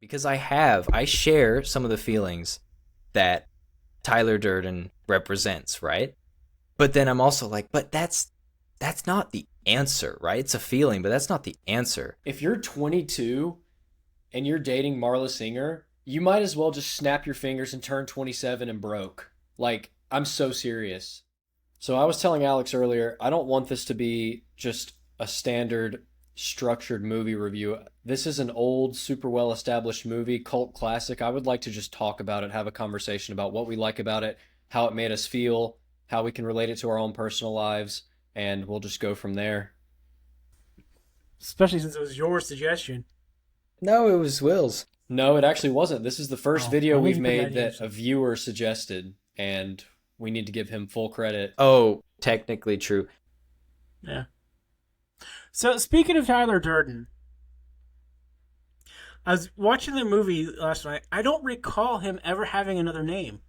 because I share some of the feelings that Tyler Durden represents, right? But then I'm also like, but that's not the answer, right? It's a feeling, but that's not the answer. If you're 22 and you're dating Marla Singer, you might as well just snap your fingers and turn 27 and broke. Like, I'm so serious. So I was telling Alex earlier, I don't want this to be just a standard structured movie review. This is an old, super well established movie, cult classic. I would like to just talk about it, have a conversation about what we like about it, how it made us feel, how we can relate it to our own personal lives, and we'll just go from there. Especially since it was your suggestion. No, it was Will's. No, it actually wasn't. This is the first video well, we've maybe made good that ideas. a viewer suggested, and we need to give him full credit. Oh, technically true. Yeah. So speaking of Tyler Durden, I was watching the movie last night. I don't recall him ever having another name.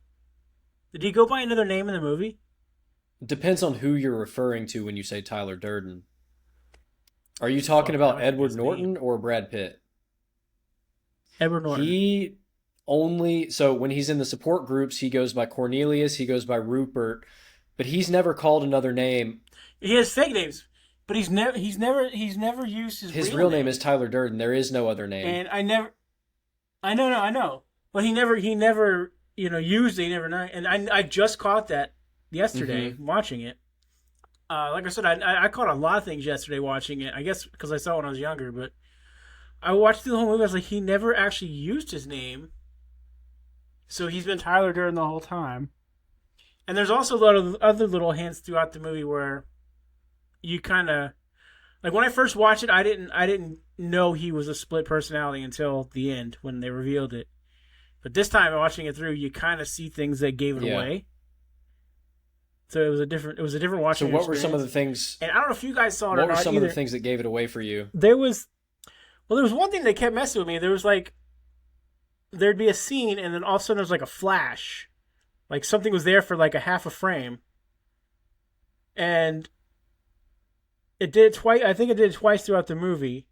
Did he go by another name in the movie? Depends on who you're referring to when you say Tyler Durden. Are you talking I about don't know Edward his Norton name. or Brad Pitt? Edward Norton. So when he's in the support groups, he goes by Cornelius, he goes by Rupert, but he's never called another name. He has fake names, but he's never used His real name is Tyler Durden. There is no other name. And I know. But he never used it. He never know. And I just caught that yesterday watching it. Like I said, I caught a lot of things yesterday watching it. I guess because I saw it when I was younger, but I watched the whole movie. I was like, he never actually used his name, so he's been Tyler Durden the whole time. And there's also a lot of other little hints throughout the movie where you kind of like when I first watched it, I didn't know he was a split personality until the end when they revealed it. But this time, watching it through, you kind of see things that gave it away. So it was a different watching. So what were some of the things? And I don't know if you guys saw it or What not were some either. of the things that gave it away for you? There was one thing that kept messing with me. There was like, there'd be a scene, and then all of a sudden there was like a flash, like something was there for like a half a frame, and it did twice. I think it did twice throughout the movie,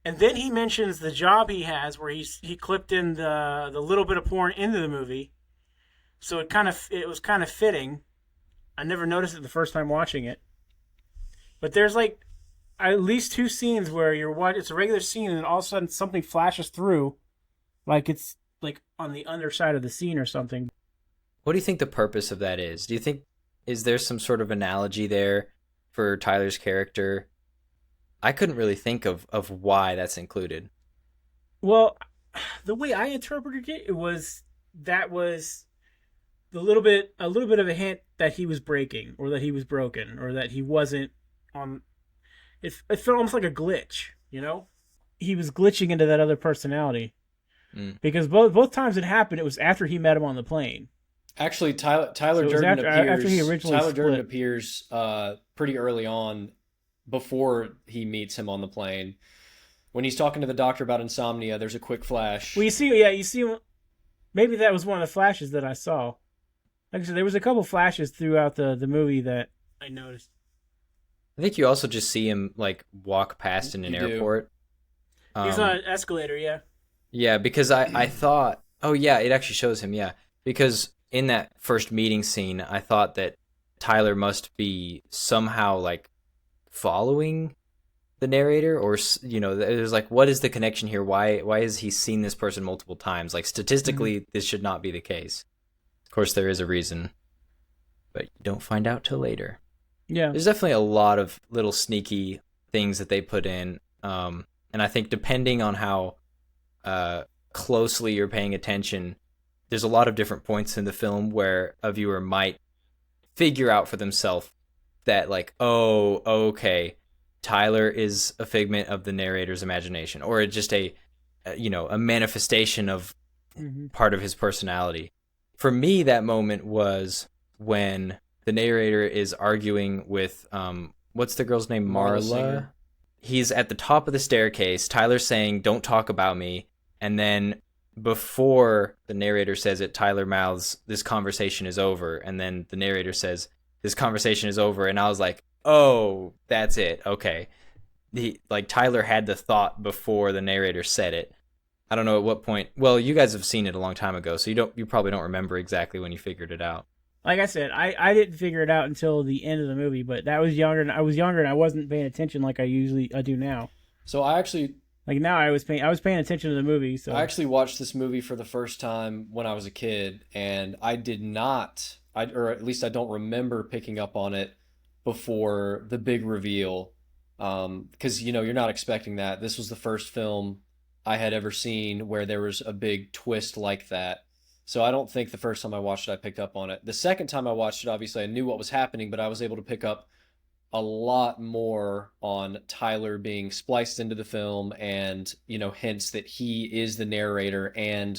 and then he mentions the job he has where he clipped in the little bit of porn into the movie, so it was kind of fitting. I never noticed it the first time watching it, but there's like at least two scenes where it's a regular scene and then all of a sudden something flashes through, like it's like on the underside of the scene or something. What do you think the purpose of that is? Do you think, is there some sort of analogy there for Tyler's character? I couldn't really think of why that's included. Well, the way I interpreted it was a little bit of a hint that he was breaking, or that he was broken, or that he wasn't on. It felt almost like a glitch, you know. He was glitching into that other personality because both times it happened, it was after he met him on the plane. Actually, Tyler Durden after he originally Tyler Durden split. appears pretty early on, before he meets him on the plane. When he's talking to the doctor about insomnia, there's a quick flash. Well, you see, maybe that was one of the flashes that I saw. Like I said, there was a couple flashes throughout the movie that I noticed. I think you also just see him like walk past in an airport. He's on an escalator, yeah. Yeah, because I thought, oh yeah, it actually shows him, yeah. Because in that first meeting scene, I thought that Tyler must be somehow like following the narrator, or there's like, what is the connection here? Why has he seen this person multiple times? Like statistically, this should not be the case. Of course, there is a reason, but you don't find out till later. Yeah, there's definitely a lot of little sneaky things that they put in, and I think depending on how closely you're paying attention, there's a lot of different points in the film where a viewer might figure out for themselves that, like, oh, okay, Tyler is a figment of the narrator's imagination, or just a manifestation of part of his personality. For me, that moment was when the narrator is arguing with, what's the girl's name? Marla. He's at the top of the staircase. Tyler's saying, "Don't talk about me." And then before the narrator says it, Tyler mouths, "This conversation is over." And then the narrator says, "This conversation is over." And I was like, oh, that's it. Okay. Tyler had the thought before the narrator said it. I don't know at what point. Well, you guys have seen it a long time ago, so you probably don't remember exactly when you figured it out. Like I said, I didn't figure it out until the end of the movie, but that was younger. And I was younger, and I wasn't paying attention like I do now. So I actually Like now, I was paying attention to the movie. So I actually watched this movie for the first time when I was a kid, and I did not, or at least I don't remember picking up on it before the big reveal. Because you're not expecting that. This was the first film I had ever seen where there was a big twist like that. So I don't think the first time I watched it, I picked up on it. The second time I watched it, obviously I knew what was happening, but I was able to pick up a lot more on Tyler being spliced into the film and, hints that he is the narrator and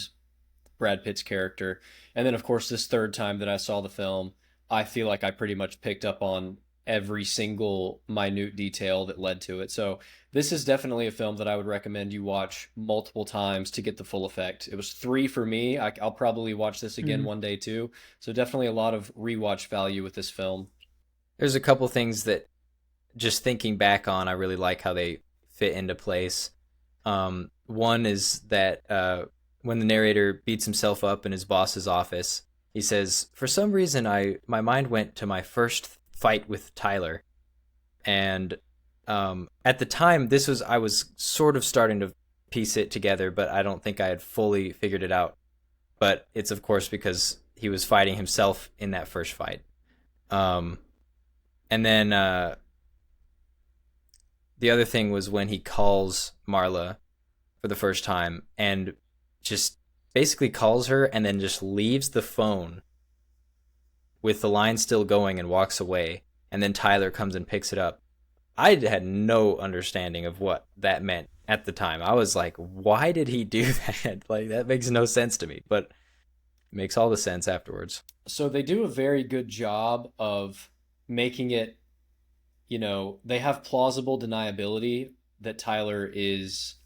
Brad Pitt's character. And then, of course, this third time that I saw the film, I feel like I pretty much picked up on every single minute detail that led to it. So this is definitely a film that I would recommend you watch multiple times to get the full effect. It was 3 for me. I'll probably watch this again one day too. So definitely a lot of rewatch value with this film. There's a couple things that, just thinking back on, I really like how they fit into place. One is that when the narrator beats himself up in his boss's office, he says, "For some reason, my mind went to my first fight with Tyler." And at the time, I was sort of starting to piece it together, but I don't think I had fully figured it out. But it's, of course, because he was fighting himself in that first fight. And then the other thing was when he calls Marla for the first time and just basically calls her and then just leaves the phone with the line still going and walks away. And then Tyler comes and picks it up. I had no understanding of what that meant at the time. I was like, why did he do that? Like, that makes no sense to me, but it makes all the sense afterwards. So they do a very good job of making it, they have plausible deniability that Tyler is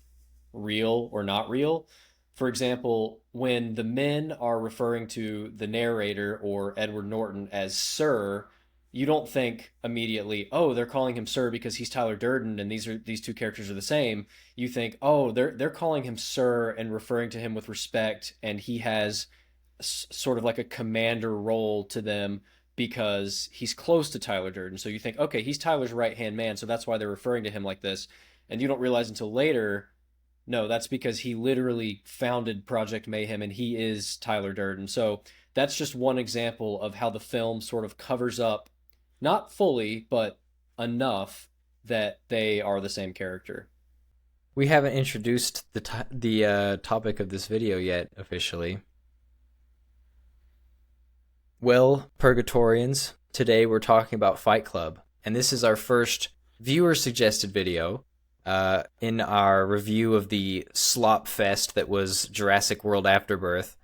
real or not real. For example, when the men are referring to the narrator or Edward Norton as Sir, you don't think immediately, oh, they're calling him Sir because he's Tyler Durden and these two characters are the same. You think, oh, they're calling him Sir and referring to him with respect, and he has sort of like a commander role to them because he's close to Tyler Durden. So you think, okay, he's Tyler's right-hand man, so that's why they're referring to him like this. And you don't realize until later, no, that's because he literally founded Project Mayhem and he is Tyler Durden. So that's just one example of how the film sort of covers up, not fully, but enough that they are the same character. We haven't introduced the topic of this video yet officially. Well, Purgatorians, today we're talking about Fight Club, and this is our first viewer-suggested video in our review of the slop fest that was Jurassic World Afterbirth.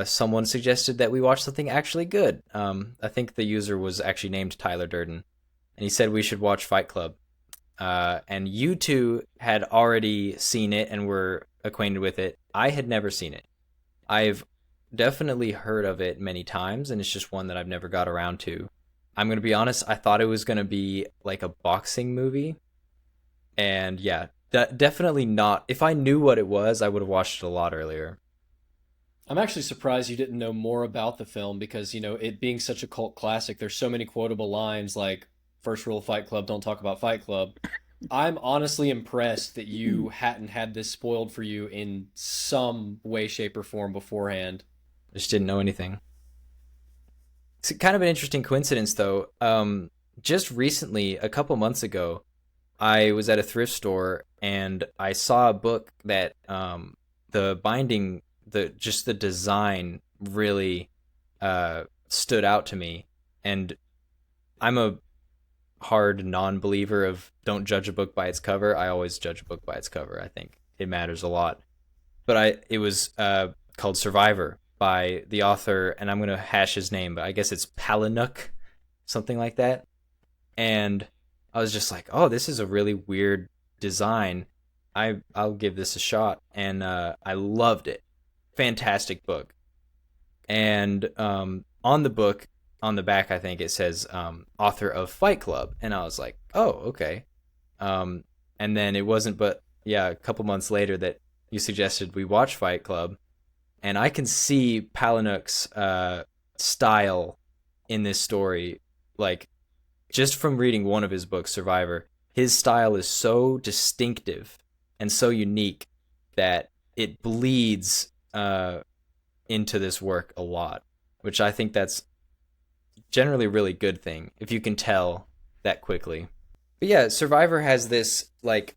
Someone suggested that we watch something actually good. I think the user was actually named Tyler Durden, and he said we should watch Fight Club. And you two had already seen it and were acquainted with it. I had never seen it. I've definitely heard of it many times, and it's just one that I've never got around to. I'm going to be honest, I thought it was going to be like a boxing movie. And yeah, definitely not. If I knew what it was, I would have watched it a lot earlier. I'm actually surprised you didn't know more about the film because, it being such a cult classic, there's so many quotable lines like, first rule of Fight Club, don't talk about Fight Club. I'm honestly impressed that you hadn't had this spoiled for you in some way, shape, or form beforehand. I just didn't know anything. It's kind of an interesting coincidence, though. Just recently, a couple months ago, I was at a thrift store and I saw a book that the binding, the design really stood out to me. And I'm a hard non-believer of don't judge a book by its cover. I always judge a book by its cover. I think it matters a lot. But it was called Survivor by the author, and I'm going to hash his name, but I guess it's Palinuk, something like that. And I was just like, oh, this is a really weird design. I'll give this a shot. And I loved it. Fantastic book. And on the book, on the back, I think it says author of Fight Club. And I was like, oh, okay. And then it wasn't but, a couple months later that, you suggested we watch Fight Club, and I can see Palahniuk's style in this story, like just from reading one of his books, Survivor. His style is so distinctive and so unique that it bleeds into this work a lot, which I think that's generally a really good thing if you can tell that quickly. But yeah, Survivor has this like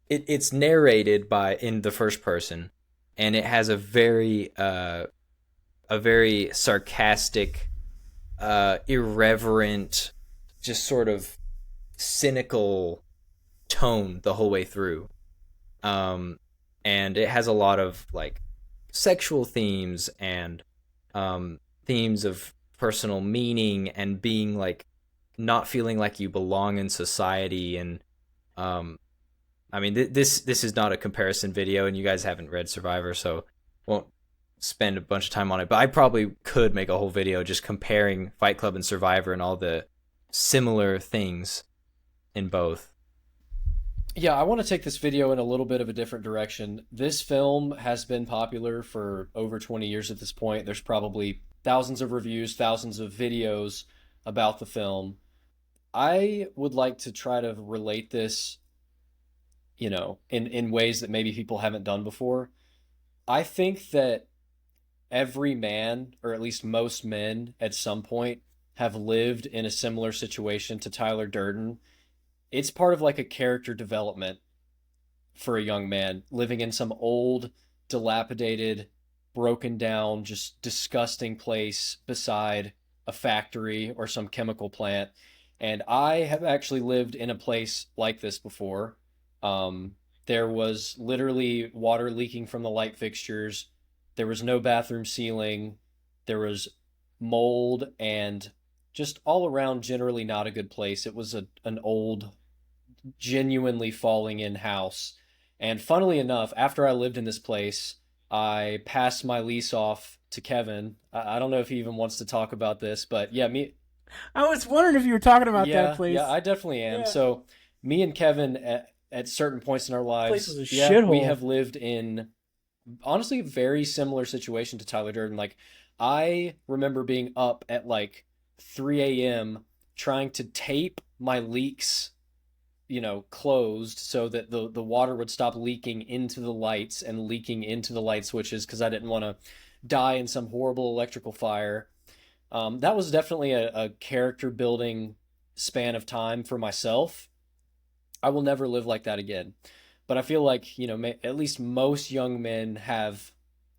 it's narrated by in the first person, and it has a very sarcastic, irreverent, just sort of cynical tone the whole way through. And it has a lot of like sexual themes and themes of personal meaning and being like not feeling like you belong in society. And I mean, this is not a comparison video, and you guys haven't read Survivor, so won't spend a bunch of time on it. But I probably could make a whole video just comparing Fight Club and Survivor and all the similar things in both. Yeah, I want to take this video in a little bit of a different direction. This film has been popular for over 20 years at this point. There's probably thousands of reviews, thousands of videos about the film. I would like to try to relate this, in ways that maybe people haven't done before. I think that every man, or at least most men at some point, have lived in a similar situation to Tyler Durden. It's part of like a character development for a young man living in some old, dilapidated, broken down, just disgusting place beside a factory or some chemical plant. And I have actually lived in a place like this before. There was literally water leaking from the light fixtures. There was no bathroom ceiling. There was mold and just all around generally not a good place. It was an old, genuinely falling in house. And funnily enough, after I lived in this place, I passed my lease off to Kevin. I don't know if he even wants to talk about this, but yeah, I was wondering if you were talking about that place. Yeah, I definitely am. Yeah. So me and Kevin at certain points in our lives, Place was a shithole. we have lived in honestly a very similar situation to Tyler Durden. Like I remember being up at like 3 a.m. trying to tape my leaks, closed so that the water would stop leaking into the lights and leaking into the light switches because I didn't want to die in some horrible electrical fire. That was definitely a character building span of time for myself. I will never live like that again. But I feel like, at least most young men have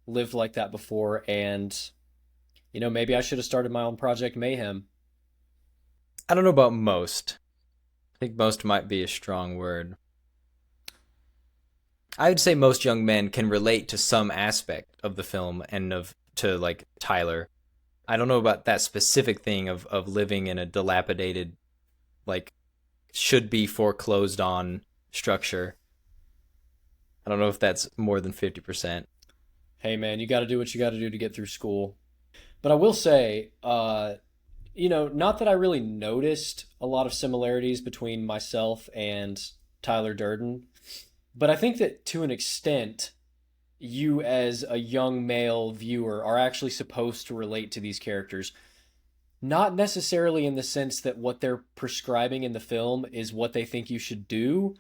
lived like that before. And, maybe I should have started my own project, Mayhem. I don't know about most. I think most might be a strong word. I would say most young men can relate to some aspect of the film and to like Tyler. I don't know about that specific thing of living in a dilapidated, like, should be foreclosed on structure. I don't know if that's more than 50%. Hey man, you got to do what you got to do to get through school. But I will say, not that I really noticed a lot of similarities between myself and Tyler Durden, but I think that to an extent, you as a young male viewer are actually supposed to relate to these characters. Not necessarily in the sense that what they're prescribing in the film is what they think you should do,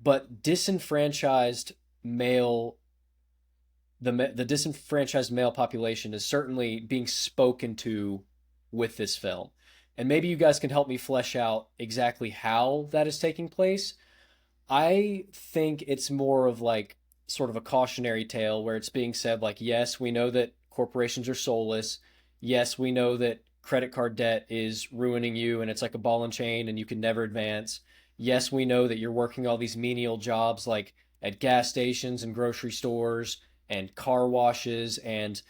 but disenfranchised male, the disenfranchised male population is certainly being spoken to with this film. And maybe you guys can help me flesh out exactly how that is taking place. I think it's more of like sort of a cautionary tale where it's being said like, yes, we know that corporations are soulless. Yes, we know that credit card debt is ruining you and it's like a ball and chain and you can never advance. Yes, we know that you're working all these menial jobs like at gas stations and grocery stores and car washes. And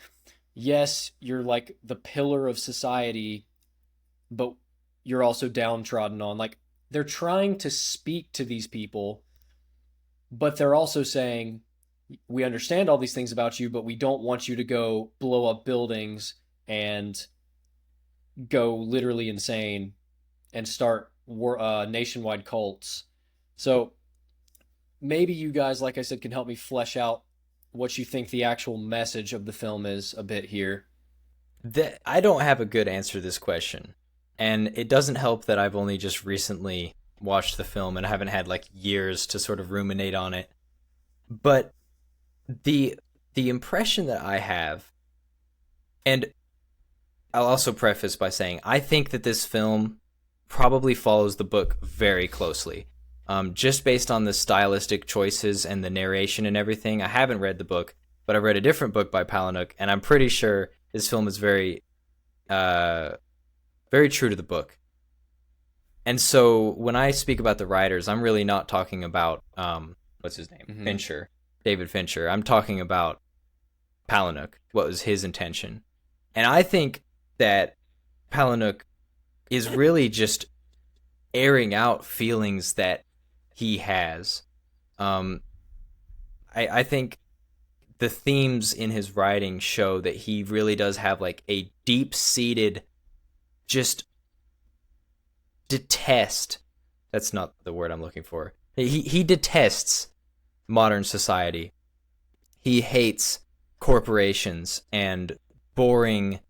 yes, you're like the pillar of society, but you're also downtrodden on. Like they're trying to speak to these people, but they're also saying, we understand all these things about you, but we don't want you to go blow up buildings and go literally insane and start nationwide cults. So maybe you guys, like I said, can help me flesh out what you think the actual message of the film is a bit here. I don't have a good answer to this question, and it doesn't help that I've only just recently watched the film and I haven't had like years to sort of ruminate on it. But the impression that I have, and I'll also preface by saying I think that this film probably follows the book very closely. Just based on the stylistic choices and the narration and everything. I haven't read the book, but I read a different book by Palahniuk, and I'm pretty sure this film is very true to the book. And so when I speak about the writers, I'm really not talking about, what's his name? Mhm. Fincher, David Fincher. I'm talking about Palahniuk, what was his intention. And I think that Palahniuk is really just airing out feelings that he has. I think the themes in his writing show that he really does have like a deep-seated just detest. That's not the word I'm looking for. He detests modern society. He hates corporations and boring,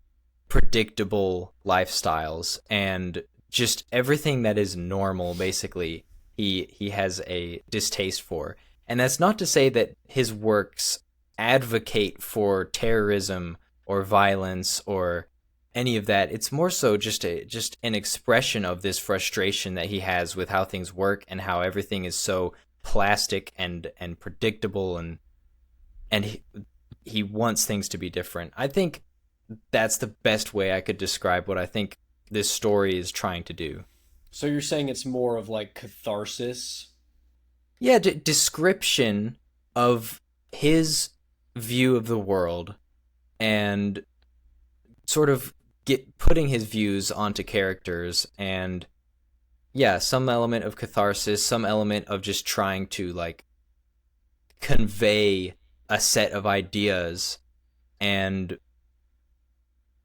predictable lifestyles and just everything that is normal, basically. He has a distaste for. And that's not to say that his works advocate for terrorism or violence or any of that. It's more so just an expression of this frustration that he has with how things work and how everything is so plastic and predictable, and he wants things to be different. I think that's the best way I could describe what I think this story is trying to do. So you're saying it's more of like catharsis? Yeah, description of his view of the world and sort of putting his views onto characters, and yeah, some element of catharsis, some element of just trying to like convey a set of ideas. And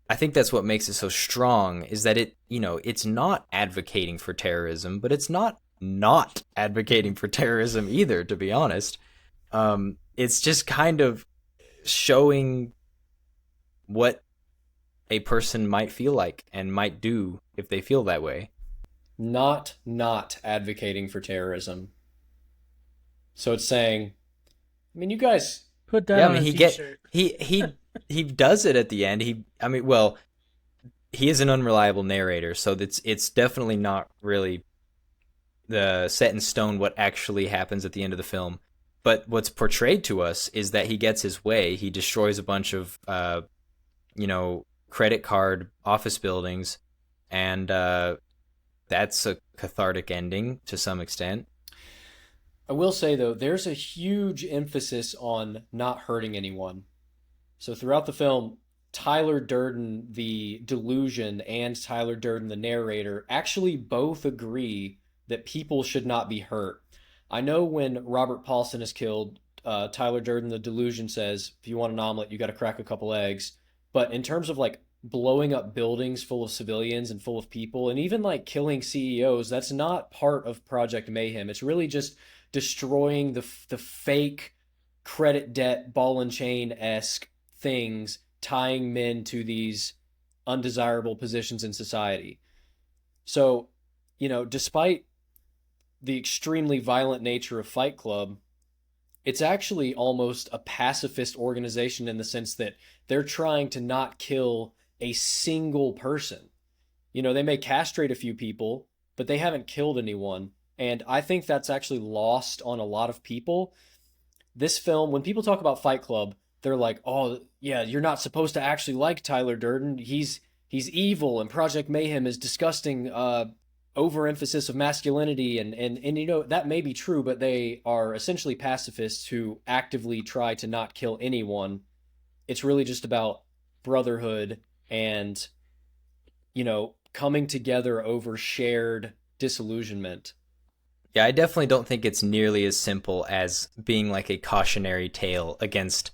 I think that's what makes it so strong, is that it's not advocating for terrorism, but it's not advocating for terrorism either, to be honest. It's just kind of showing what a person might feel like and might do if they feel that way. Not advocating for terrorism. So it's saying, I mean, you guys... Put that on a t-shirt. He does it at the end. He is an unreliable narrator, so it's definitely not really the set in stone what actually happens at the end of the film. But what's portrayed to us is that he gets his way. He destroys a bunch of credit card office buildings, and that's a cathartic ending to some extent. I will say, though, there's a huge emphasis on not hurting anyone. So throughout the film, Tyler Durden, the delusion, and Tyler Durden, the narrator, actually both agree that people should not be hurt. I know when Robert Paulson is killed, Tyler Durden, the delusion, says, if you want an omelet, you got to crack a couple eggs. But in terms of like blowing up buildings full of civilians and full of people, and even like killing CEOs, that's not part of Project Mayhem. It's really just destroying the fake credit debt ball and chain-esque things, tying men to these undesirable positions in society. So, despite the extremely violent nature of Fight Club, it's actually almost a pacifist organization in the sense that they're trying to not kill a single person. They may castrate a few people, but they haven't killed anyone. And I think that's actually lost on a lot of people. This film, when people talk about Fight Club, they're like, oh, yeah, you're not supposed to actually like Tyler Durden. He's evil, and Project Mayhem is disgusting overemphasis of masculinity. And that may be true, but they are essentially pacifists who actively try to not kill anyone. It's really just about brotherhood and, coming together over shared disillusionment. Yeah, I definitely don't think it's nearly as simple as being like a cautionary tale against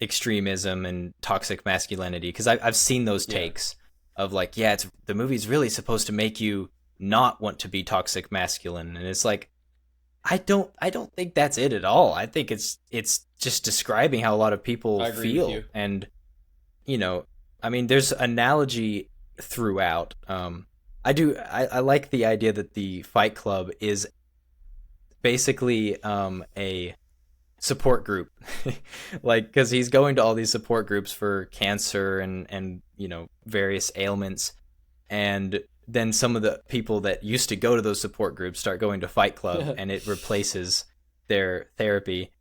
extremism and toxic masculinity, because I've seen those takes of like, yeah, the movie's really supposed to make you not want to be toxic masculine, and it's like, I don't think that's it at all. I think it's just describing how a lot of people I agree with feel. you. And you know, I mean, there's analogy throughout. I like the idea that the Fight Club is basically a support group. Like, because he's going to all these support groups for cancer and various ailments, and then some of the people that used to go to those support groups start going to Fight Club, and it replaces their therapy.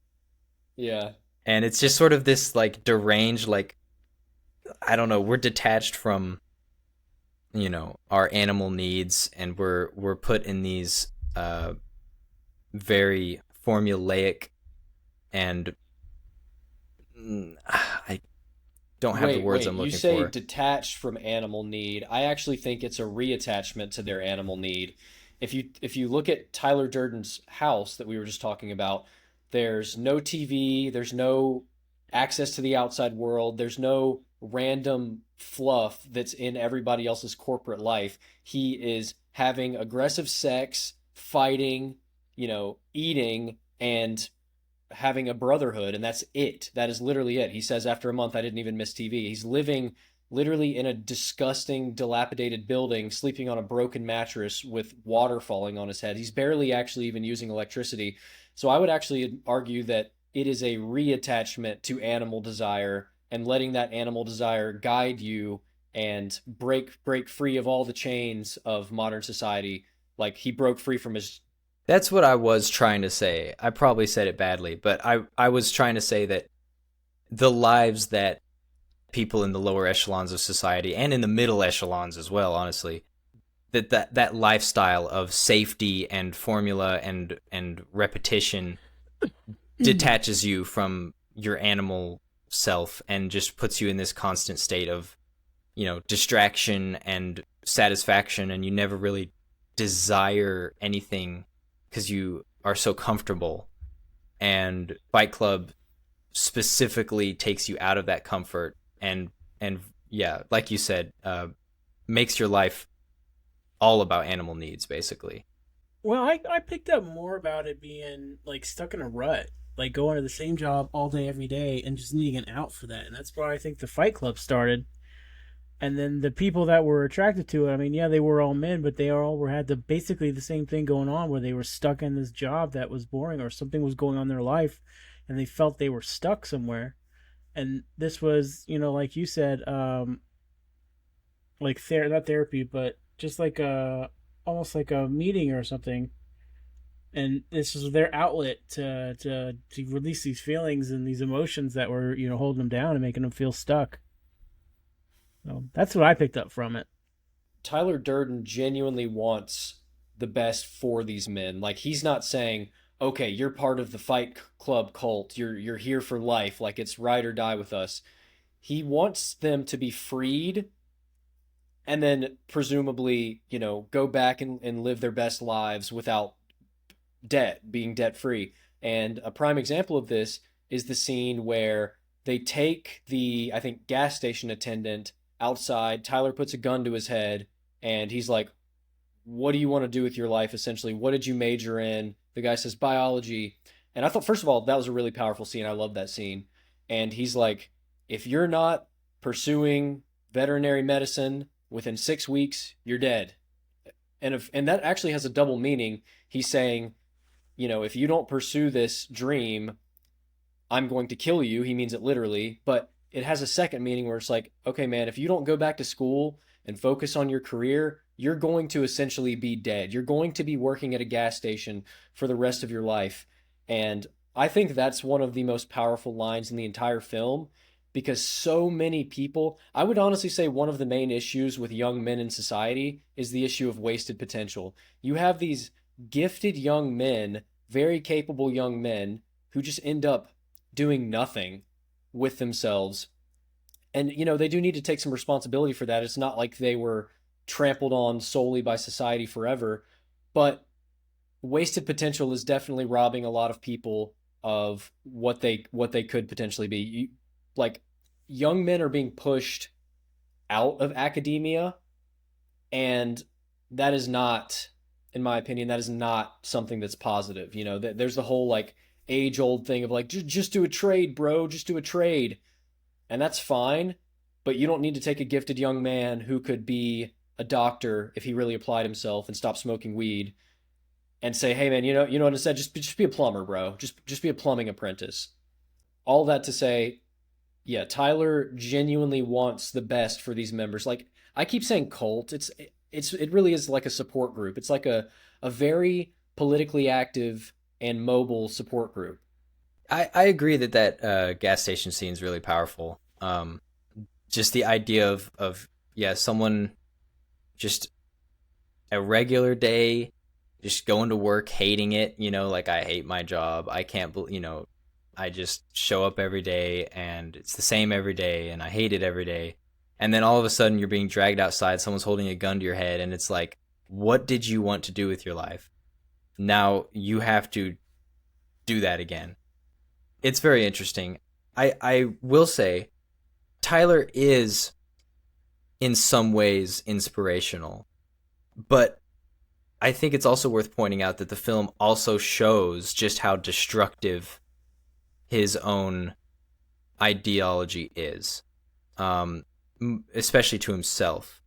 Yeah. And it's just sort of this like deranged, like, I don't know, we're detached from our animal needs, and we're put in these very formulaic and I don't have the words Wait, I'm you looking say for. detached from animal need. I actually think it's a reattachment to their animal need. If you look at Tyler Durden's house that we were just talking about, there's no TV, there's no access to the outside world, there's no random fluff that's in everybody else's corporate life. He is having aggressive sex, fighting, eating, and having a brotherhood, and that's it. That is literally it. He says after a month, I didn't even miss TV. He's living literally in a disgusting, dilapidated building, sleeping on a broken mattress with water falling on his head. He's barely actually even using electricity. So I would actually argue that it is a reattachment to animal desire and letting that animal desire guide you and break free of all the chains of modern society. Like he broke free from his. That's what I was trying to say. I probably said it badly, but I was trying to say that the lives that people in the lower echelons of society and in the middle echelons as well, honestly, that lifestyle of safety and formula and repetition detaches you from your animal self and just puts you in this constant state of distraction and satisfaction, and you never really desire anything because you are so comfortable. And Fight Club specifically takes you out of that comfort and yeah, like you said, makes your life all about animal needs, basically. Well, I picked up more about it being like stuck in a rut, like going to the same job all day every day and just needing an out for that. And that's why I think the Fight Club started. And then the people that were attracted to it, I mean, yeah, they were all men, but they all had basically the same thing going on, where they were stuck in this job that was boring, or something was going on in their life, and they felt they were stuck somewhere. And this was, like you said, like not therapy, but just like almost like a meeting or something. And this was their outlet to release these feelings and these emotions that were holding them down and making them feel stuck. So that's what I picked up from it. Tyler Durden genuinely wants the best for these men. Like he's not saying, "Okay, you're part of the Fight Club cult. You're here for life. Like it's ride or die with us." He wants them to be freed and then presumably, go back and live their best lives without debt, being debt free. And a prime example of this is the scene where they take the, I think, gas station attendant outside. Tyler puts a gun to his head and he's like, "What do you want to do with your life?" Essentially, "What did you major in?" The guy says, "Biology." And I thought, first of all, that was a really powerful scene. I love that scene. And he's like, "If you're not pursuing veterinary medicine within 6 weeks, you're dead." And that actually has a double meaning. He's saying, if you don't pursue this dream, I'm going to kill you. He means it literally, but it has a second meaning where it's like, okay, man, if you don't go back to school and focus on your career, you're going to essentially be dead. You're going to be working at a gas station for the rest of your life. And I think that's one of the most powerful lines in the entire film, because so many people, I would honestly say one of the main issues with young men in society is the issue of wasted potential. You have these gifted young men, very capable young men, who just end up doing nothing with themselves. And, they do need to take some responsibility for that. It's not like they were trampled on solely by society forever, but wasted potential is definitely robbing a lot of people of what they could potentially be. Like young men are being pushed out of academia, and that is not in my opinion, that is not something that's positive. You know, there's the whole like age old thing of like, just do a trade, bro, just do a trade. And that's fine, but you don't need to take a gifted young man who could be a doctor if he really applied himself and stopped smoking weed and say, hey man, you know what, instead just be a plumber, bro. Just be a plumbing apprentice. All that to say, yeah, Tyler genuinely wants the best for these members. Like I keep saying cult, it really is like a support group. It's like a very politically active and mobile support group. I agree that gas station scene is really powerful. Just the idea of yeah, someone just a regular day, just going to work, hating it. You know, like I hate my job. I can't, you know, I just show up every day and it's the same every day, and I hate it every day. And then all of a sudden, you're being dragged outside. Someone's holding a gun to your head, and it's like, what did you want to do with your life? Now you have to do that again. It's very interesting. I will say Tyler is in some ways inspirational, but I think it's also worth pointing out that the film also shows just how destructive his own ideology is, especially to himself.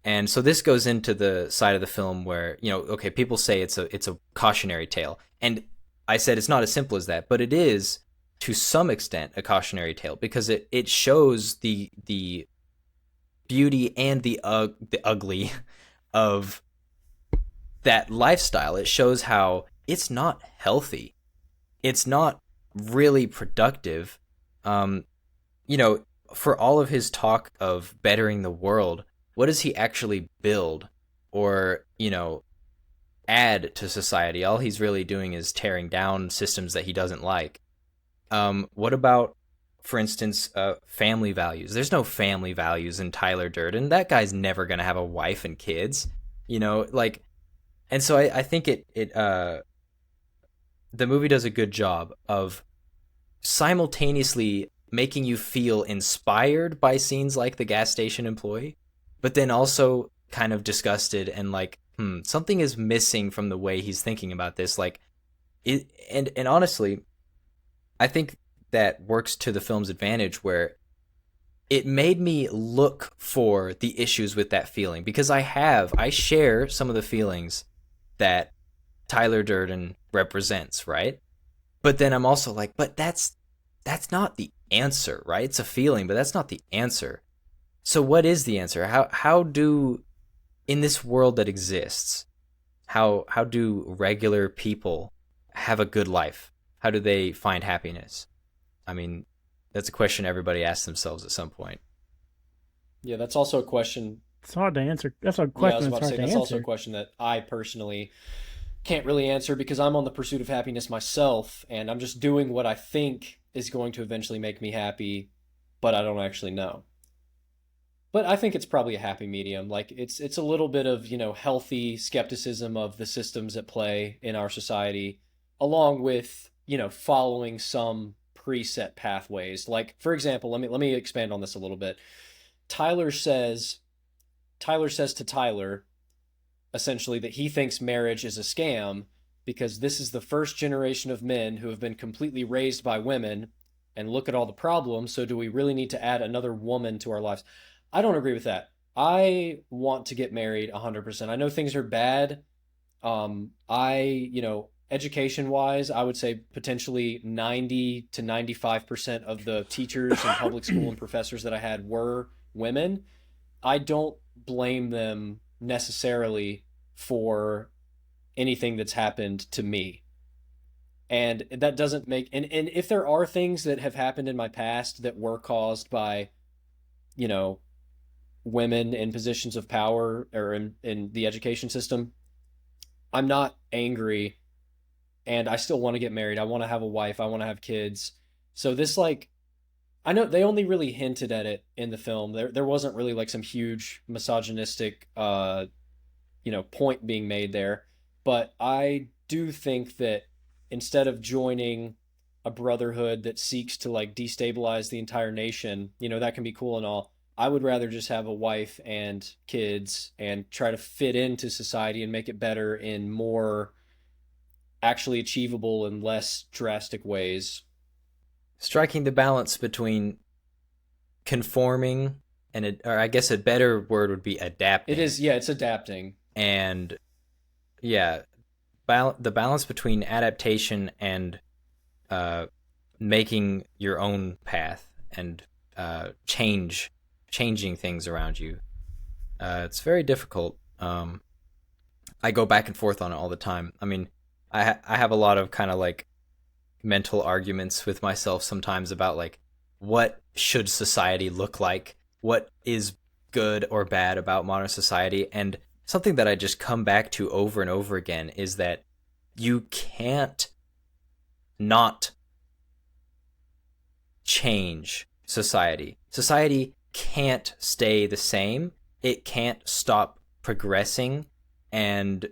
And so this goes into the side of the film where, you know, okay, people say it's a cautionary tale, and I said it's not as simple as that, but it is to some extent a cautionary tale because it shows the beauty and the ugly of that lifestyle. It shows how it's not healthy, it's not really productive. You know, for all of his talk of bettering the world, what does he actually build or, you know, add to society? All he's really doing is tearing down systems that he doesn't like. What about, for instance, family values? There's no family values in Tyler Durden. That guy's never gonna have a wife and kids, you know, like, and so I think the movie does a good job of simultaneously making you feel inspired by scenes like the gas station employee, but then also kind of disgusted and like, something is missing from the way he's thinking about this. Like, and honestly, I think that works to the film's advantage where it made me look for the issues with that feeling, because I share some of the feelings that Tyler Durden represents, right? But then I'm also like, but that's not the answer, right? It's a feeling, but that's not the answer. So what is the answer? How do, in this world that exists, how do regular people have a good life? How do they find happiness? I mean, that's a question everybody asks themselves at some point. Yeah, that's also a question. It's hard to answer. That's a Yeah, I was question about that's to hard say to that's also a answer. question that I personally can't really answer because I'm on the pursuit of happiness myself, and I'm just doing what I think is going to eventually make me happy, but I don't actually know. But I think it's probably a happy medium. Like it's a little bit of, you know, healthy skepticism of the systems at play in our society, along with, you know, following some preset pathways. Like, for example, let me expand on this a little bit. Tyler says Tyler says to Tyler essentially that he thinks marriage is a scam because this is the first generation of men who have been completely raised by women, and look at all the problems. So do we really need to add another woman to our lives? I don't agree with that. I want to get married 100%. I know things are bad. You know, education wise, I would say potentially 90 to 95% of the teachers in public school and professors that I had were women. I don't blame them necessarily for anything that's happened to me. And that doesn't make, and if there are things that have happened in my past that were caused by, you know, women in positions of power or in the education system, I'm not angry, and I still want to get married. I want to have a wife. I want to have kids. So this, like, I know they only really hinted at it in the film. There wasn't really like some huge misogynistic you know, point being made there. But I do think that instead of joining a brotherhood that seeks to like destabilize the entire nation, you know, that can be cool and all. I would rather just have a wife and kids and try to fit into society and make it better in more actually achievable and less drastic ways. Striking the balance between conforming or I guess a better word would be adapting. It is, yeah, it's adapting. And yeah, the balance between adaptation and making your own path and changing things around you. It's very difficult. I go back and forth on it all the time. I mean, I have a lot of kind of like mental arguments with myself sometimes about like what should society look like, what is good or bad about modern society, and something that I just come back to over and over again is that you can't not change society. Society can't stay the same. It can't stop progressing, and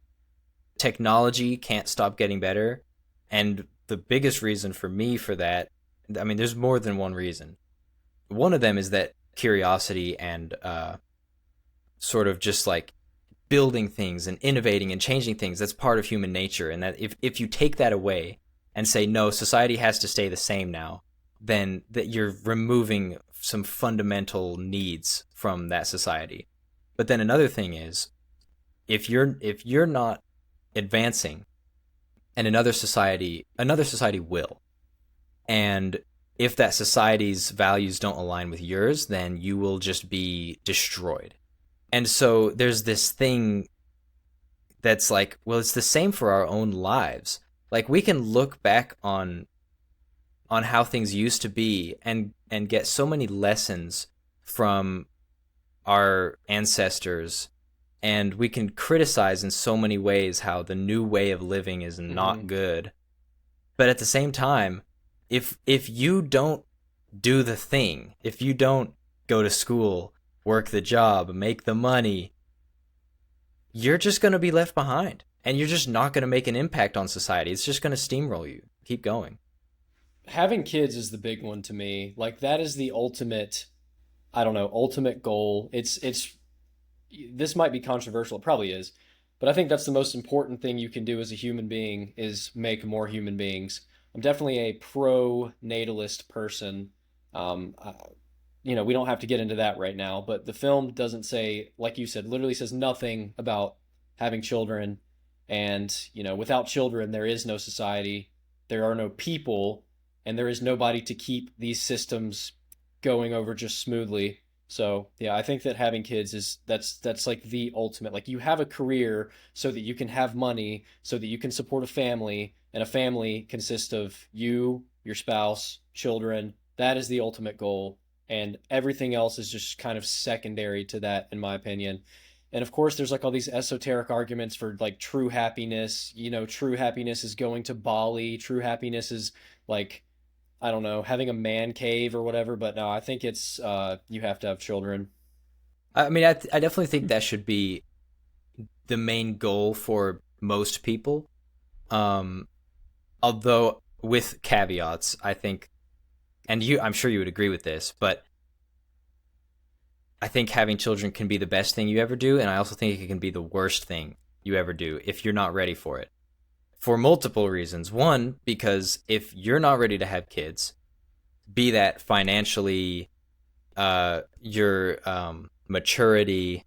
technology can't stop getting better. And the biggest reason for me for that, I mean, there's more than one reason. One of them is that curiosity and sort of just like building things and innovating and changing things, that's part of human nature. And that if you take that away and say, no, society has to stay the same now, then that you're removing some fundamental needs from that society. But then another thing is, if you're not advancing, and another society will. And if that society's values don't align with yours, then you will just be destroyed. And so there's this thing that's like, well, it's the same for our own lives. Like, we can look back on how things used to be and get so many lessons from our ancestors, and we can criticize in so many ways how the new way of living is not good. But at the same time, if you don't do the thing, if you don't go to school, work the job, make the money, you're just going to be left behind, and you're just not going to make an impact on society. It's just going to steamroll you. Keep going. Having kids is the big one to me. Like, that is the ultimate, I don't know, ultimate goal. It's this might be controversial, it probably is, but I think that's the most important thing you can do as a human being, is make more human beings. I'm definitely a pro-natalist person. We don't have to get into that right now, but the film doesn't say, like you said, literally says nothing about having children. And, without children, there is no society, there are no people, and there is nobody to keep these systems going over just smoothly. So yeah, I think that having kids that's like the ultimate. Like, you have a career so that you can have money, so that you can support a family, and a family consists of you, your spouse, children. That is the ultimate goal, and everything else is just kind of secondary to that, in my opinion. And of course, there's like all these esoteric arguments for like true happiness. True happiness is going to Bali. True happiness is like, I don't know, having a man cave or whatever. But no, I think it's you have to have children. I mean, I definitely think that should be the main goal for most people. Although with caveats, I think, and I'm sure you would agree with this, but I think having children can be the best thing you ever do, and I also think it can be the worst thing you ever do if you're not ready for it. For multiple reasons. One, because if you're not ready to have kids, be that financially, your maturity,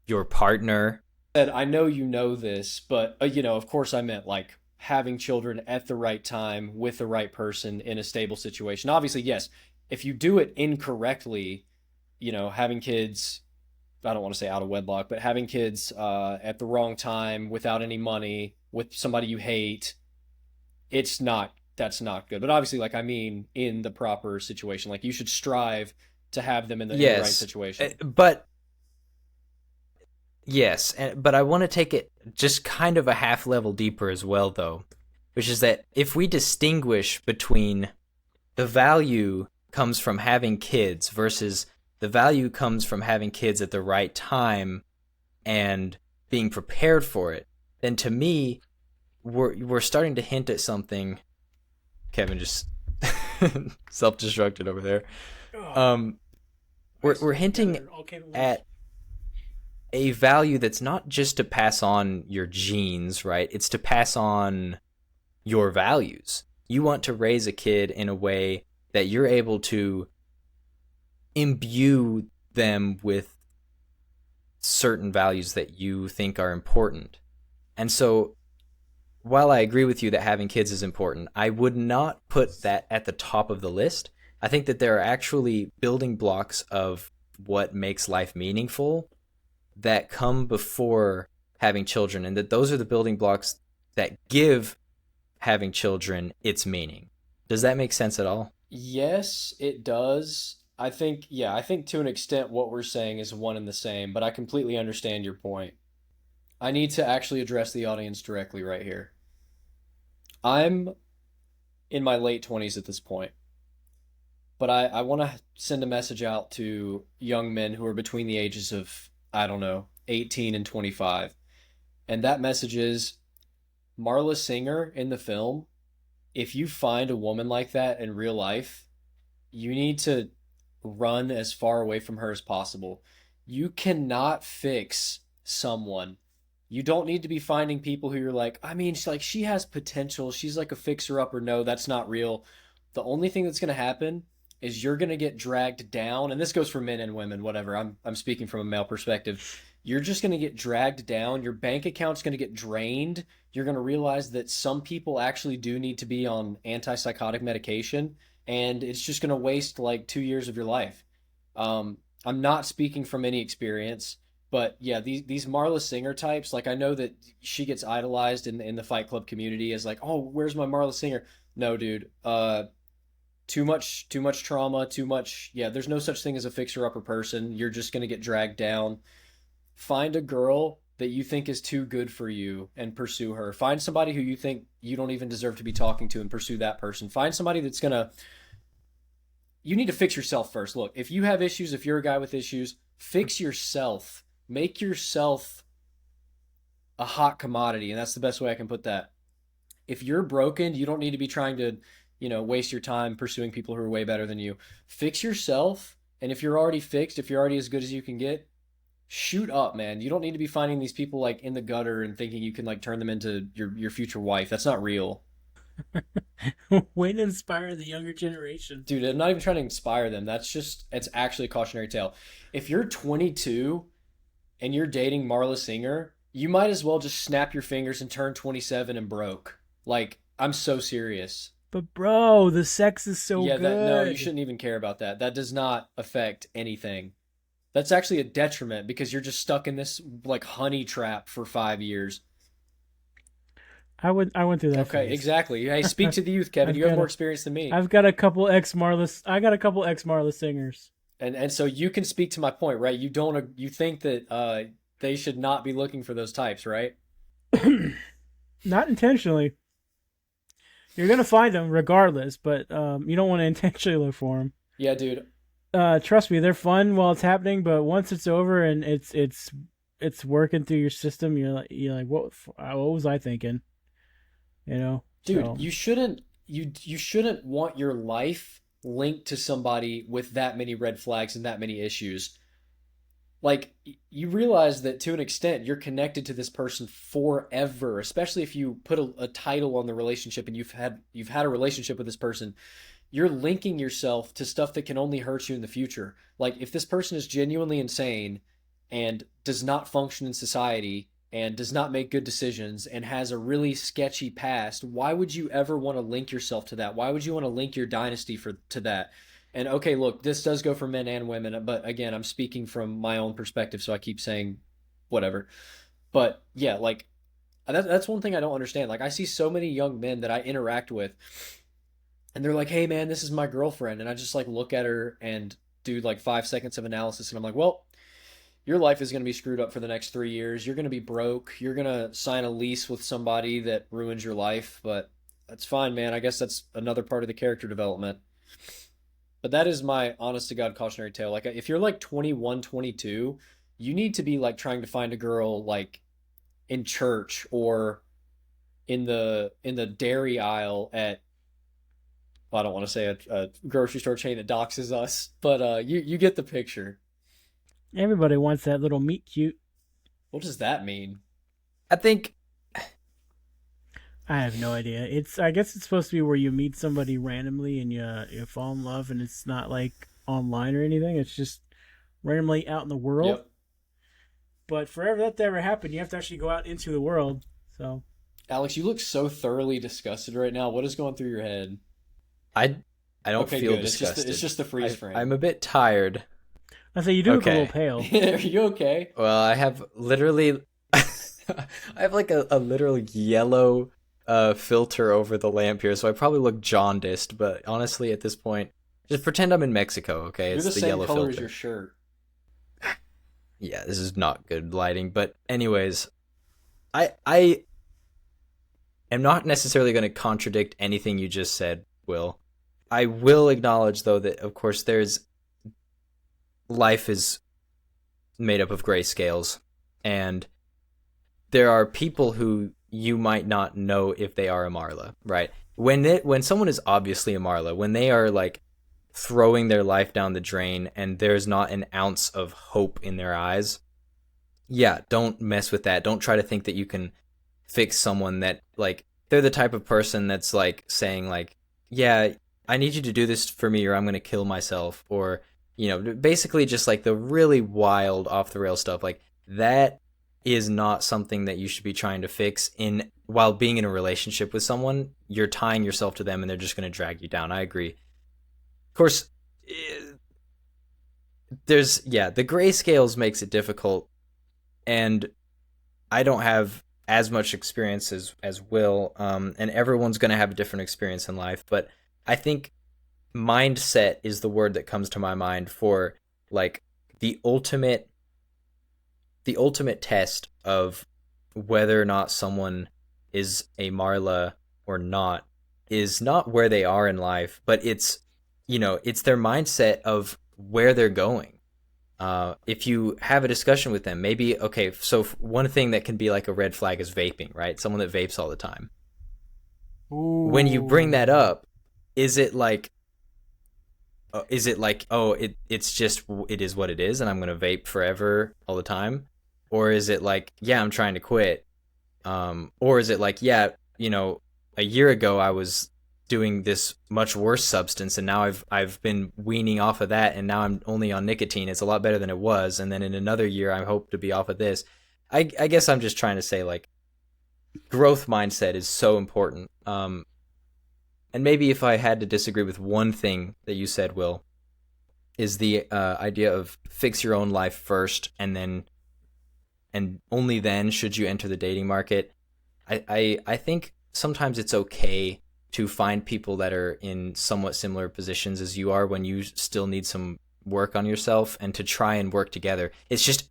your partner. I know you know this, but of course I meant like having children at the right time with the right person in a stable situation. Obviously, yes, if you do it incorrectly, having kids, I don't want to say out of wedlock, but having kids at the wrong time, without any money, with somebody you hate, that's not good. But obviously, like, I mean, in the proper situation, like, you should strive to have them in the right situation. But yes, but I want to take it just kind of a half level deeper as well, though, which is that if we distinguish between the value comes from having kids versus the value comes from having kids at the right time and being prepared for it, then to me, we're starting to hint at something. Kevin just self-destructed over there. we're hinting together, all capable. at a value that's not just to pass on your genes, right? It's to pass on your values. You want to raise a kid in a way that you're able to imbue them with certain values that you think are important. And so, while I agree with you that having kids is important, I would not put that at the top of the list. I think that there are actually building blocks of what makes life meaningful that come before having children, and that those are the building blocks that give having children its meaning. Does that make sense at all? Yes, it does. I think to an extent what we're saying is one and the same, but I completely understand your point. I need to actually address the audience directly right here. I'm in my late 20s at this point, but I want to send a message out to young men who are between the ages of, I don't know, 18 and 25. And that message is Marla Singer in the film, if you find a woman like that in real life, you need to run as far away from her as possible. You cannot fix someone. You don't need to be finding people who you're like, I mean, she has potential. She's like a fixer upper. No, that's not real. The only thing that's going to happen is you're going to get dragged down. And this goes for men and women, whatever. I'm speaking from a male perspective. You're just going to get dragged down. Your bank account's going to get drained. You're going to realize that some people actually do need to be on antipsychotic medication, and it's just going to waste like 2 years of your life. I'm not speaking from any experience, but yeah, these Marla Singer types, like I know that she gets idolized in the Fight Club community as like, oh, where's my Marla Singer? No, dude. Too much trauma, too much. Yeah, there's no such thing as a fixer upper person. You're just going to get dragged down. Find a girl that you think is too good for you and pursue her. Find somebody who you think you don't even deserve to be talking to and pursue that person. Find somebody that's going to. You need to fix yourself first. Look, if you have issues, if you're a guy with issues, fix yourself. Make yourself a hot commodity. And that's the best way I can put that. If you're broken, you don't need to be trying to, waste your time pursuing people who are way better than you. Fix yourself. And if you're already fixed, if you're already as good as you can get, shoot up, man. You don't need to be finding these people like in the gutter and thinking you can like turn them into your future wife. That's not real. Way to inspire the younger generation. Dude, I'm not even trying to inspire them. It's actually a cautionary tale. If you're 22 and you're dating Marla Singer, you might as well just snap your fingers and turn 27 and broke. Like, I'm so serious. But bro, the sex is so good. No, you shouldn't even care about that. That does not affect anything. That's actually a detriment because you're just stuck in this like honey trap for 5 years. I went through that. Okay, phase. Exactly. Hey, speak to the youth, Kevin. You have more experience than me. I got a couple ex Marla Singers. And so you can speak to my point, right? You think that they should not be looking for those types, right? Not intentionally. You're gonna find them regardless, but you don't want to intentionally look for them. Yeah, dude. Trust me, they're fun while it's happening, but once it's over and it's working through your system, you're like, what was I thinking? Dude, so. you shouldn't want your life linked to somebody with that many red flags and that many issues. Like, you realize that to an extent you're connected to this person forever, especially if you put a title on the relationship and you've had a relationship with this person. You're linking yourself to stuff that can only hurt you in the future. Like, if this person is genuinely insane and does not function in society and does not make good decisions and has a really sketchy past, why would you ever want to link yourself to that? Why would you want to link your dynasty to that? And okay, look, this does go for men and women, but again, I'm speaking from my own perspective, so I keep saying whatever. But yeah, like, that's one thing I don't understand. Like, I see so many young men that I interact with, and they're like, hey man, this is my girlfriend. And I just like look at her and do like 5 seconds of analysis. And I'm like, well, your life is going to be screwed up for the next 3 years. You're going to be broke. You're going to sign a lease with somebody that ruins your life. But that's fine, man. I guess that's another part of the character development. But that is my honest to God cautionary tale. Like, if you're like 21, 22, you need to be like trying to find a girl like in church or in the dairy aisle at I don't want to say a grocery store chain that doxes us, but you get the picture. Everybody wants that little meet cute. What does that mean? I think I have no idea. I guess it's supposed to be where you meet somebody randomly and you fall in love, and it's not like online or anything. It's just randomly out in the world. Yep. But for that to ever happen, you have to actually go out into the world. So, Alex, you look so thoroughly disgusted right now. What is going through your head? I don't Okay, feel good. disgusted. It's just the freeze frame. I'm a bit tired. I say you do look a Okay. little pale. Are you okay? Well, I have literally, I have like a literal yellow filter over the lamp here, so I probably look jaundiced. But honestly, at this point, just pretend I'm in Mexico. Okay, You're it's the the same yellow color filter. as your shirt. Yeah, this is not good lighting. But anyways, I am not necessarily going to contradict anything you just said, Will. I will acknowledge though that of course life is made up of gray scales, and there are people who you might not know if they are a Marla, right? When someone is obviously a Marla, when they are like throwing their life down the drain and there's not an ounce of hope in their eyes, yeah, don't mess with that. Don't try to think that you can fix someone that like they're the type of person that's like saying like, yeah, I need you to do this for me or I'm going to kill myself, or basically just like the really wild off the rail stuff like that is not something that you should be trying to fix while being in a relationship with someone. You're tying yourself to them and they're just going to drag you down. I agree. Of course, the grayscales makes it difficult, and I don't have as much experience as Will, and everyone's going to have a different experience in life, but I think mindset is the word that comes to my mind for like the ultimate test of whether or not someone is a Marla or not is not where they are in life, but it's their mindset of where they're going. If you have a discussion with them, maybe, okay, so one thing that can be like a red flag is vaping, right? Someone that vapes all the time. Ooh. When you bring that up, is it like, oh, it's just, it is what it is and I'm going to vape forever all the time? Or is it like, yeah, I'm trying to quit? Or is it like, yeah, a year ago I was doing this much worse substance and now I've been weaning off of that and now I'm only on nicotine. It's a lot better than it was. And then in another year I hope to be off of this. I guess I'm just trying to say like growth mindset is so important. And maybe if I had to disagree with one thing that you said, Will, is the idea of fix your own life first and only then should you enter the dating market. I think sometimes it's okay to find people that are in somewhat similar positions as you are when you still need some work on yourself and to try and work together. It's just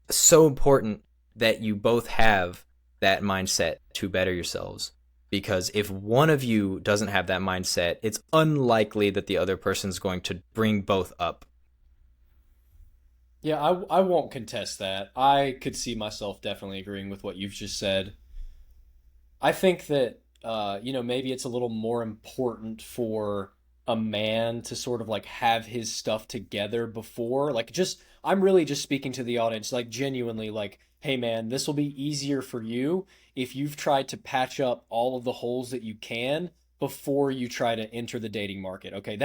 so important that you both have that mindset to better yourselves. Because if one of you doesn't have that mindset, it's unlikely that the other person's going to bring both up. Yeah, I won't contest that. I could see myself definitely agreeing with what you've just said. I think that maybe it's a little more important for a man to sort of like have his stuff together before, like I'm really just speaking to the audience, like genuinely like, hey man, this will be easier for you if you've tried to patch up all of the holes that you can before you try to enter the dating market. Okay,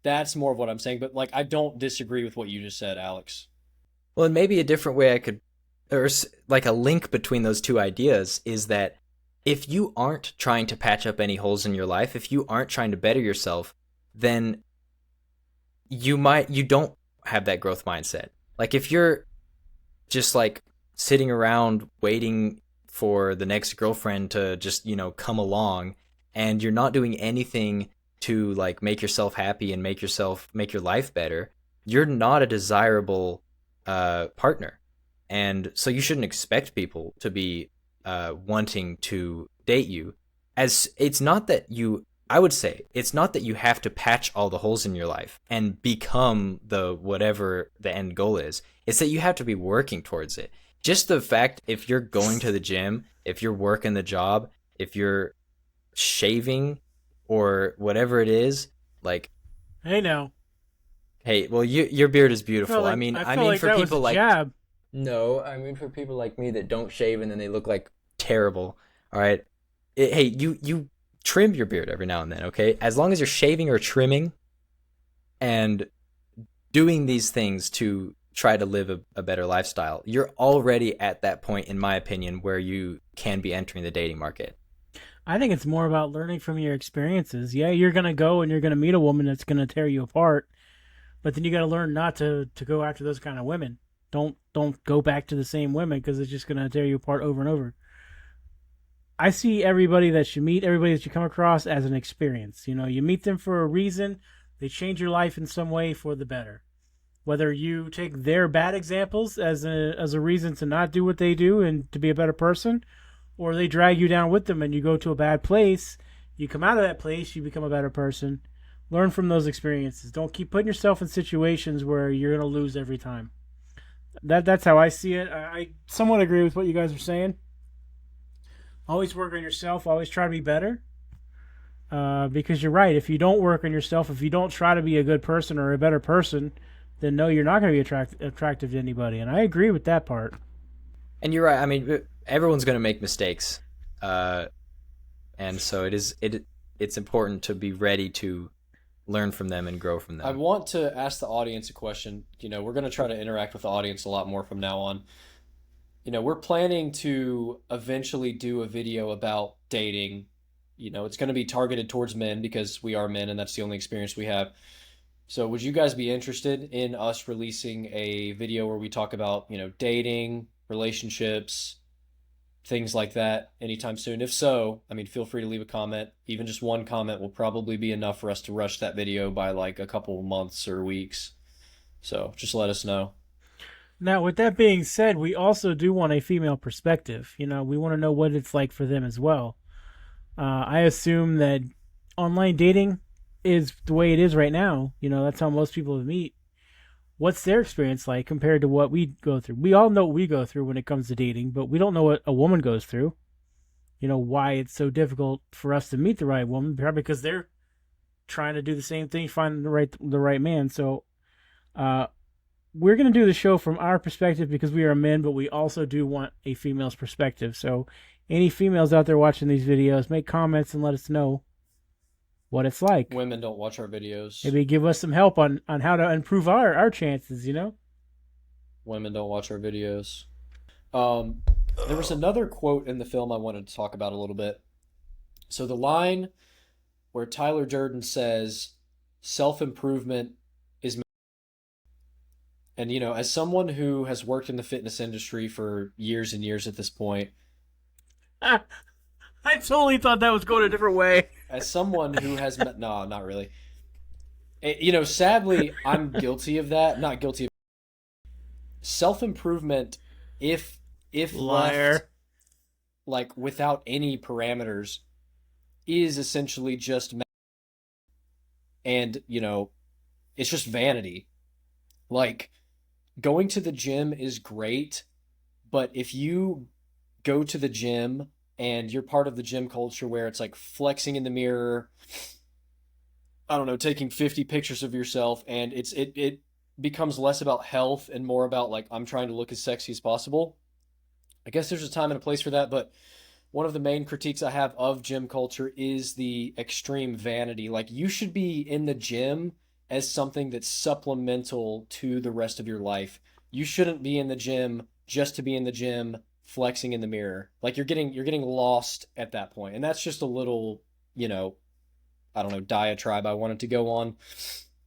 that's more of what I'm saying, but like I don't disagree with what you just said, Alex. Well, and maybe a different way or like a link between those two ideas is that if you aren't trying to patch up any holes in your life, if you aren't trying to better yourself, then you don't have that growth mindset. Like if you're just like sitting around waiting for the next girlfriend to just, come along and you're not doing anything to like make yourself happy and make your life better, you're not a desirable partner. And so you shouldn't expect people to be wanting to date you. As it's not that I would say it's not that you have to patch all the holes in your life and become the whatever the end goal is. It's that you have to be working towards it. Just the fact, if you're going to the gym, if you're working the job, if you're shaving, or whatever it is, like, Hey, now. hey, well, your beard is beautiful. I I felt mean, like for that people was a like jab. no, I mean for people like me that don't shave and then they look like terrible. All right, hey, you trim your beard every now and then, okay? As long as you're shaving or trimming and doing these things to try to live a better lifestyle, you're already at that point, in my opinion, where you can be entering the dating market. I think it's more about learning from your experiences. Yeah, you're gonna go and you're gonna meet a woman that's gonna tear you apart, but then you got to learn not to go after those kind of women. Don't go back to the same women because it's just gonna tear you apart over and over. I see everybody that you meet, everybody that you come across as an experience. You know, you meet them for a reason. They change your life in some way for the better. Whether you take their bad examples as a reason to not do what they do and to be a better person, or they drag you down with them and you go to a bad place, you come out of that place, you become a better person. Learn from those experiences. Don't keep putting yourself in situations where you're going to lose every time. That's how I see it. I somewhat agree with what you guys are saying. Always work on yourself. Always try to be better. Because you're right. If you don't work on yourself, if you don't try to be a good person or a better person, then no, you're not going to be attractive to anybody. And I agree with that part. And you're right. I mean, everyone's going to make mistakes, and so it's important to be ready to learn from them and grow from them. I want to ask the audience a question. You know, we're going to try to interact with the audience a lot more from now on. You know, we're planning to eventually do a video about dating. You know, it's going to be targeted towards men because we are men and that's the only experience we have. So would you guys be interested in us releasing a video where we talk about, you know, dating, relationships, things like that anytime soon? If so, I mean, feel free to leave a comment. Even just one comment will probably be enough for us to rush that video by like a couple months or weeks. So just let us know. Now, with that being said, we also do want a female perspective. You know, we want to know what it's like for them as well. I assume that online dating is the way it is right now. You know, that's how most people meet. What's their experience like compared to what we go through? We all know what we go through when it comes to dating, but we don't know what a woman goes through. You know, why it's so difficult for us to meet the right woman, probably because they're trying to do the same thing, find the right man. So, we're going to do the show from our perspective because we are men, but we also do want a female's perspective. So any females out there watching these videos, make comments and let us know what it's like. Women don't watch our videos. Maybe give us some help on how to improve our chances, you know? Women don't watch our videos. There was another quote in the film I wanted to talk about a little bit. So the line where Tyler Durden says, self-improvement is... And, you know, as someone who has worked in the fitness industry for years and years at this point... I totally thought that was going a different way. As someone who has... No, not really. You know, sadly, I'm guilty of that. Not guilty of... Self-improvement, if Liar. left, like, without any parameters, is essentially just... And, you know, it's just vanity. Like... Going to the gym is great, but if you go to the gym and you're part of the gym culture where it's like flexing in the mirror, I don't know, taking 50 pictures of yourself, and it becomes less about health and more about like, I'm trying to look as sexy as possible. I guess there's a time and a place for that, but one of the main critiques I have of gym culture is the extreme vanity. Like, you should be in the gym as something that's supplemental to the rest of your life. You shouldn't be in the gym just to be in the gym flexing in the mirror. Like, you're getting lost at that point. And that's just a little, you know, I don't know, diatribe I wanted to go on.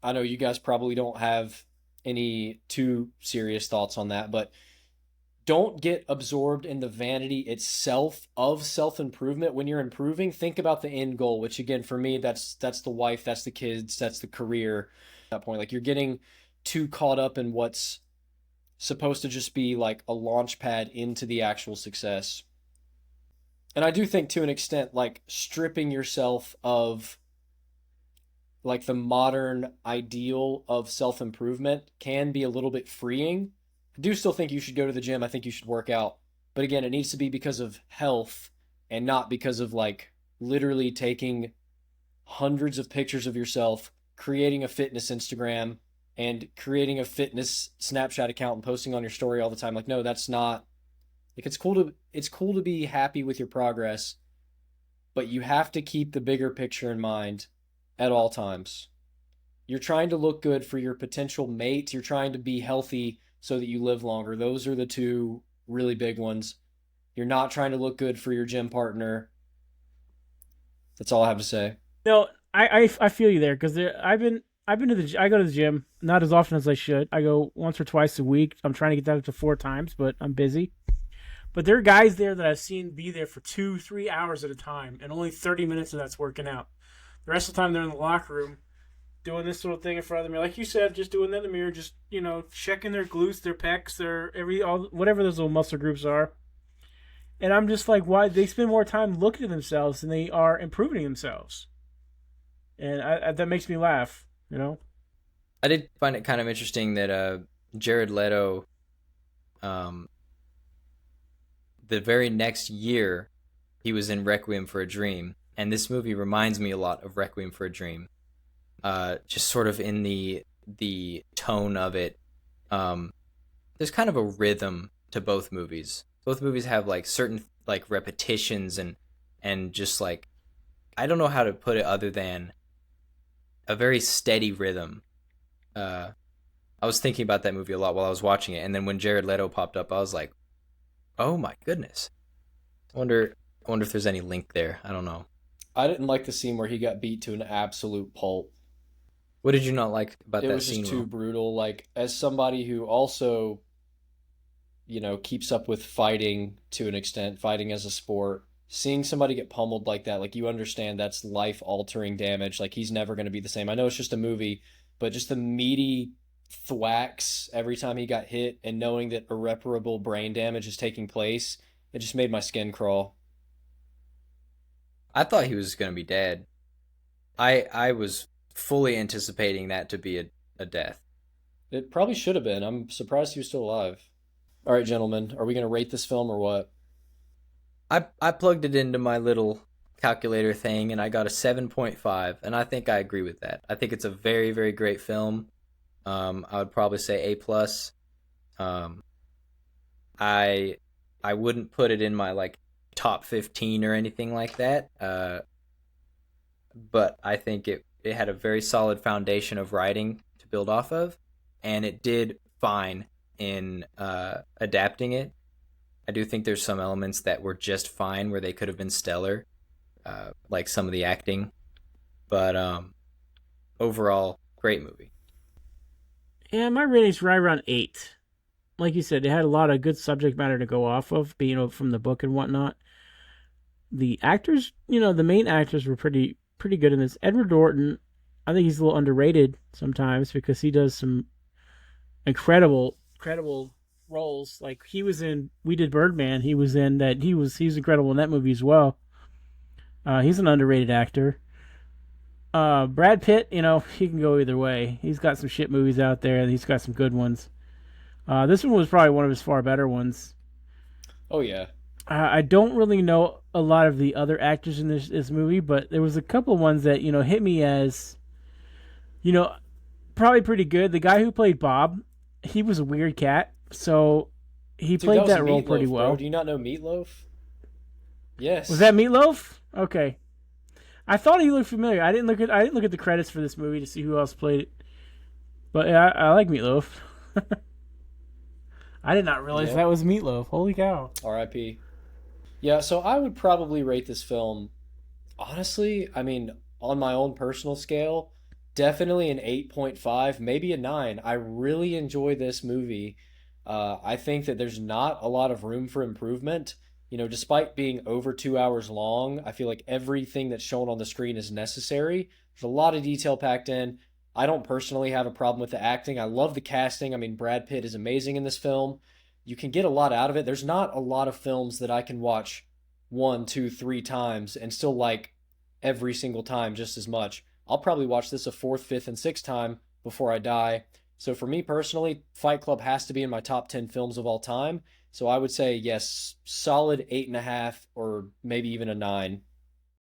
I know you guys probably don't have any too serious thoughts on that, but don't get absorbed in the vanity itself of self-improvement. When you're improving, think about the end goal, which again, for me, that's the wife, that's the kids, that's the career. At that point, like, you're getting too caught up in what's supposed to just be like a launch pad into the actual success. And I do think to an extent, like, stripping yourself of like the modern ideal of self-improvement can be a little bit freeing. I do still think you should go to the gym. I think you should work out. But again, it needs to be because of health and not because of like literally taking hundreds of pictures of yourself, creating a fitness Instagram and creating a fitness Snapchat account and posting on your story all the time. Like, no, that's not like it's cool to be happy with your progress, but you have to keep the bigger picture in mind at all times. You're trying to look good for your potential mate. You're trying to be healthy so that you live longer. Those are the two really big ones. You're not trying to look good for your gym partner. That's all I have to say. No, I feel you there because I've been to I go to the gym not as often as I should. I go once or twice a week. I'm trying to get that up to 4 times, but I'm busy. But there are guys there that I've seen be there for 2-3 hours at a time, and only 30 minutes of that's working out. The rest of the time they're in the locker room doing this little thing in front of the mirror, like you said, just doing that in the mirror, just checking their glutes, their pecs, whatever those little muscle groups are. And I'm just like, why they spend more time looking at themselves than they are improving themselves, and that makes me laugh. I did find it kind of interesting that Jared Leto, the very next year, he was in Requiem for a Dream, and this movie reminds me a lot of Requiem for a Dream. Just sort of in the tone of it. There's kind of a rhythm to both movies. Both movies have like certain like repetitions and just like, I don't know how to put it other than a very steady rhythm. I was thinking about that movie a lot while I was watching it, and then when Jared Leto popped up, I was like, oh my goodness. I wonder if there's any link there. I don't know. I didn't like the scene where he got beat to an absolute pulp. What did you not like about that scene? It was just too brutal. Like, as somebody who also, keeps up with fighting to an extent, fighting as a sport, seeing somebody get pummeled like that, like, you understand that's life-altering damage. Like, he's never going to be the same. I know it's just a movie, but just the meaty thwacks every time he got hit and knowing that irreparable brain damage is taking place, it just made my skin crawl. I thought he was going to be dead. I was fully anticipating that to be a death. It probably should have been. I'm surprised he was still alive. All right, gentlemen, are we going to rate this film or what? I plugged it into my little calculator thing and I got a 7.5, and I think I agree with that. I think it's a very, very great film. I would probably say A+. I wouldn't put it in my like top 15 or anything like that. But I think it had a very solid foundation of writing to build off of, and it did fine in adapting it. I do think there's some elements that were just fine where they could have been stellar, like some of the acting. But overall, great movie. Yeah, my rating's right around 8. Like you said, it had a lot of good subject matter to go off of, being from the book and whatnot. The actors, the main actors were pretty good in this. Edward Norton, I think he's a little underrated sometimes because he does some incredible roles. Like he was in We Did Birdman. He was in that. He's incredible in that movie as well. He's an underrated actor. Brad Pitt, he can go either way. He's got some shit movies out there, and he's got some good ones. This one was probably one of his far better ones. Oh yeah. I don't really know a lot of the other actors in this movie, but there was a couple of ones that hit me as, probably pretty good. The guy who played Bob, he was a weird cat, so he played that role pretty well. Bro. Do you not know Meatloaf? Yes. Was that Meatloaf? Okay. I thought he looked familiar. I didn't look at the credits for this movie to see who else played it, but yeah, I like Meatloaf. I did not realize that was Meatloaf. Holy cow! R.I.P. Yeah, so I would probably rate this film, honestly, I mean, on my own personal scale, definitely an 8.5, maybe a 9. I really enjoy this movie. I think that there's not a lot of room for improvement. Despite being over 2 hours long, I feel like everything that's shown on the screen is necessary. There's a lot of detail packed in. I don't personally have a problem with the acting. I love the casting. I mean, Brad Pitt is amazing in this film. You can get a lot out of it. There's not a lot of films that I can watch 1, 2, 3 times and still like every single time just as much. I'll probably watch this a 4th, 5th, and 6th time before I die. So for me personally, Fight Club has to be in my top 10 films of all time. So I would say, yes, solid 8.5 or maybe even a 9.